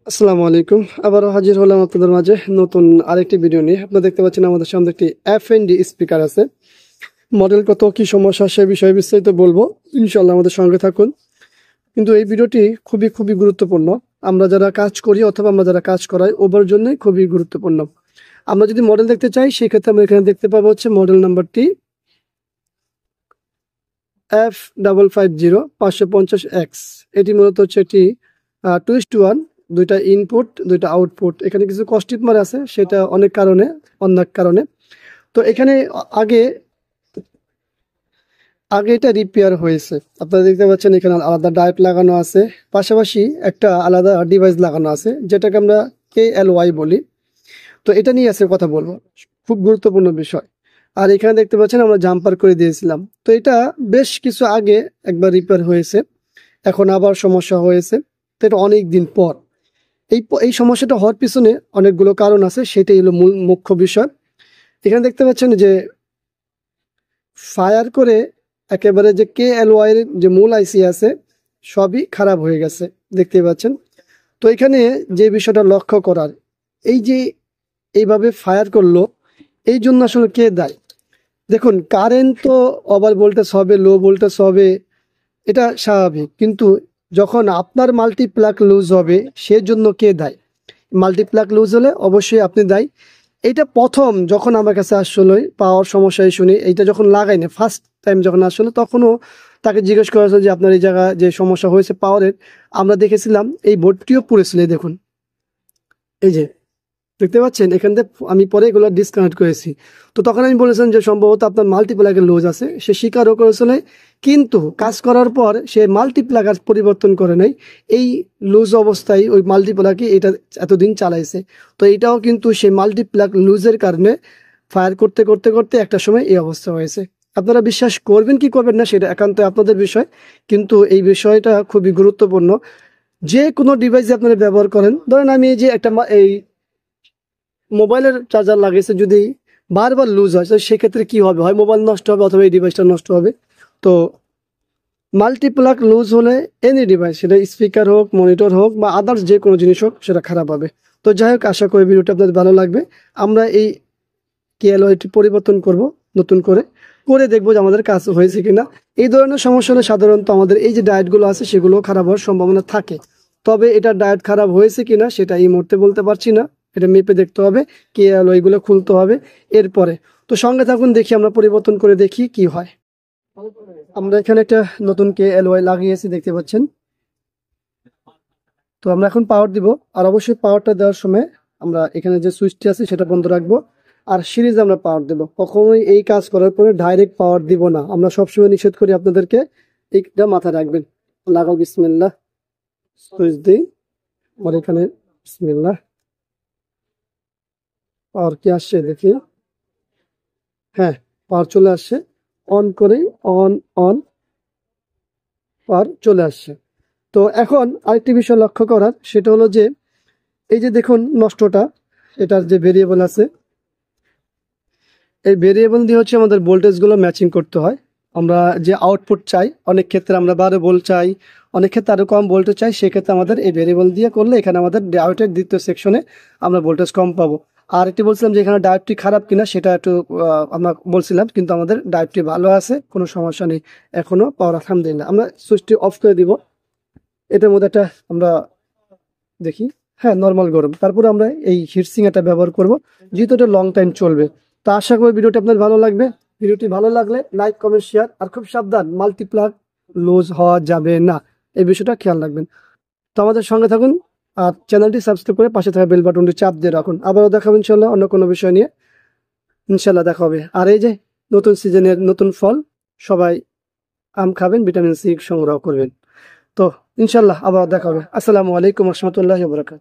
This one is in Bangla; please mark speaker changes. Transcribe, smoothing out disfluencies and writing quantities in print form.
Speaker 1: আসসালামু আলাইকুম। আবারও হাজির হলাম আপনাদের মাঝে নতুন আরেকটি ভিডিও নিয়ে। আপনারা দেখতে পাচ্ছেন আমাদের সামনে একটি এফএনডি স্পিকার আছে। মডেল কত, কি সমস্যা, সে বিষয়ে বিস্তারিত বলবো, ইনশাল্লাহ আমাদের সঙ্গে থাকুন। কিন্তু এই ভিডিওটি খুবই গুরুত্বপূর্ণ। আমরা যারা কাজ করি অথবা আমরা যারা কাজ করাই ওবার জন্যই খুবই গুরুত্বপূর্ণ। আমরা যদি মডেল দেখতে চাই সেক্ষেত্রে আমরা এখানে দেখতে পাবো হচ্ছে মডেল নাম্বারটি F550 550X। এটি মূলত হচ্ছে একটি 2:1, দুইটা ইনপুট দুইটা আউটপুট। এখানে কিছু কস্টিপ মার আছে, সেটা অনেক কারণে। তো এখানে আগে এটা রিপেয়ার হয়েছে। আপনারা দেখতে পাচ্ছেন এখানে আলাদা ডায়োড লাগানো আছে, পাশাপাশি একটা আলাদা ডিভাইস লাগানো আছে যেটাকে আমরা KLY বলি। তো এটা নিয়ে আজকে কথা বলবো, খুব গুরুত্বপূর্ণ বিষয়। আর এখানে দেখতে পাচ্ছেন আমরা জাম্পার করে দিয়েছিলাম। তো এটা বেশ কিছু আগে একবার রিপেয়ার হয়েছে, এখন আবার সমস্যা হয়েছে। তো এটা অনেক দিন পর। এই সমস্যাটা হওয়ার পিছনে অনেকগুলো কারণ আছে, সেটাই হলো মুখ্য বিষয়। এখানে দেখতে পাচ্ছেন যে ফায়ার করে একেবারে যে KLY এর যে মূল আইসি আছে সবই খারাপ হয়ে গেছে, দেখতে পাচ্ছেন। তো এখানে যে বিষয়টা লক্ষ্য করার, এই যে এইভাবে ফায়ার করলো, এই জন্য আসলে কে দায়ী? দেখুন, কারেন্ট তো ওভার ভোল্টেজ হবে, লো ভোল্টেজ হবে, এটা স্বাভাবিক। কিন্তু যখন আপনার মাল্টিপ্লাগ লুজ হবে সেজন্য কে দায়ী? মাল্টিপ্লাগ লুজ হলে অবশ্যই আপনি দায়ী। এটা প্রথম যখন আমার কাছে আসলে পাওয়ার সমস্যায় শুনি, এইটা যখন লাগাই না, ফার্স্ট টাইম যখন আসলে, তখনও তাকে জিজ্ঞেস করা হয়েছে যে আপনার এই জায়গায় যে সমস্যা হয়েছে পাওয়ারের, আমরা দেখেছিলাম এই বোর্ডটিও পুড়েছিল। দেখুন, এই যে দেখতে পাচ্ছেন, এখান থেকে আমি পরে এগুলো ডিসকানেক্ট করেছি। তো তখন আমি বলেছিলাম যে সম্ভবত আপনার মাল্টিপ্লাগের লুজ আছে, সে স্বীকারও করেছিল। কিন্তু কাজ করার পর সে মাল্টিপ্লাগ আর পরিবর্তন করে নাই, এই লুজ অবস্থায় ওই মাল্টিপ্লাগই এটা এতদিন চালাইছে। তো এটাও কিন্তু সেই মাল্টিপ্লাগ লুজের কারণে ফায়ার করতে করতে করতে একটা সময় এই অবস্থা হয়েছে। আপনারা বিশ্বাস করবেন কি করবেন না সেটা একান্ত আপনাদের বিষয়, কিন্তু এই বিষয়টা খুবই গুরুত্বপূর্ণ। যে কোনো ডিভাইস আপনারা ব্যবহার করেন, ধরেন আমি এই যে একটা এই মোবাইলের চার্জার লাগিয়েছে, যদি বারবার লুজ হয় তো সেক্ষেত্রে কি হবে? হয় মোবাইল নষ্ট হবে অথবা এই ডিভাইসটা নষ্ট হবে। তো মাল্টিপ্লাগ লুজ হলে এনি ডিভাইস, সেটা স্পিকার হোক, মনিটর হোক বা আদার্স যে কোনো জিনিস হোক, সেটা খারাপ হবে। তো যাই হোক, আশা করি ভিডিওটা আপনাদের ভালো লাগবে। আমরা এই KLYটি পরিবর্তন করব, নতুন করে দেখবো যে আমাদের কাজ হয়েছে কিনা। এই ধরনের সমস্যা হলে সাধারণত আমাদের এই যে ডায়েটগুলো আছে সেগুলো খারাপ হওয়ার সম্ভাবনা থাকে। তবে এটা ডায়েট খারাপ হয়েছে কিনা সেটা এই মুহূর্তে বলতে পারছি না, এটা মেপে দেখতে হবে, KLYগুলো খুলতে হবে এরপরে। তো সঙ্গে থাকুন, দেখি আমরা পরিবর্তন করে দেখি কি হয়। আমরা এখানে একটা নতুন KLY লাগিয়েছি, দেখতে পাচ্ছেন। তো আমরা এখন পাওয়ার দিব, আর অবশ্যই পাওয়ারটা দেওয়ার সময় আমরা এখানে যে সুইচটি আছে সেটা বন্ধ রাখবো, আর সিরিজে আমরা পাওয়ার দেবো। কখনোই এই কাজ করার পরে ডাইরেক্ট পাওয়ার দিব না, আমরা সবসময় নিষেধ করি আপনাদেরকে, এইটা মাথায় রাখবেন। লাগাও, বিসমিল্লাহ, সুইচ দিই, আর এখানে বিসমিল্লাহ। পাওয়ার কি আসছে দেখি, হ্যাঁ পাওয়ার চলে আসছে। অন করেই অন পাওয়ার চলে আসছে। তো এখন আরেকটি বিষয় লক্ষ্য করার, সেটা হলো যে এই যে দেখুন নষ্টটা, এটার যে ভেরিয়েবল আছে, এই ভেরিয়েবল দিয়ে হচ্ছে আমাদের ভোল্টেজগুলো ম্যাচিং করতে হয়। আমরা যে আউটপুট চাই, অনেক ক্ষেত্রে আমরা 12 ভোল্ট চাই, অনেক ক্ষেত্রে আরও কম ভোল্টেজ চাই, সেক্ষেত্রে আমাদের এই ভেরিয়েবল দিয়ে করলে এখানে আমাদের ডায়োডের দ্বিতীয় সেকশনে আমরা ভোল্টেজ কম পাবো। আর একটি বলছিলাম যে এখানে ডায়োডটি খারাপ কিনা, সেটা একটু আমরা বলছিলাম, কিন্তু আমাদের ডায়োডটি ভালো আছে, কোনো সমস্যা নেই এখনো। পাওয়ার আলহামদুলিল্লাহ। আমরা সুইচটি অফ করে দিব। এটার মধ্যে একটা আমরা দেখি, হ্যাঁ নর্মাল গরম। তারপরে আমরা এই হিটসিংটা ব্যবহার করব, যেহেতু এটা লং টাইম চলবে। তো আশা করি ভিডিওটি আপনার ভালো লাগবে। ভিডিওটি ভালো লাগলে লাইক, কমেন্ট, শেয়ার, আর খুব সাবধান, মাল্টিপ্লাগ লুজ হওয়া যাবে না, এই বিষয়টা খেয়াল রাখবেন। তো আমাদের সঙ্গে থাকুন, আর চ্যানেলটি সাবস্ক্রাইব করে পাশে থাকা বেল বাটনটি চাপ দিয়ে রাখুন। আবারও দেখাবো ইনশাল্লাহ অন্য কোনো বিষয় নিয়ে, ইনশাল্লাহ দেখা হবে। আর এই যে নতুন সিজনের নতুন ফল, সবাই আম খাবেন, ভিটামিন সি সংগ্রহ করবেন। তো ইনশাল্লাহ আবার দেখা হবে। আসসালামু আলাইকুম রহমতুল্লাহি ওয়া বারাকাতুহু।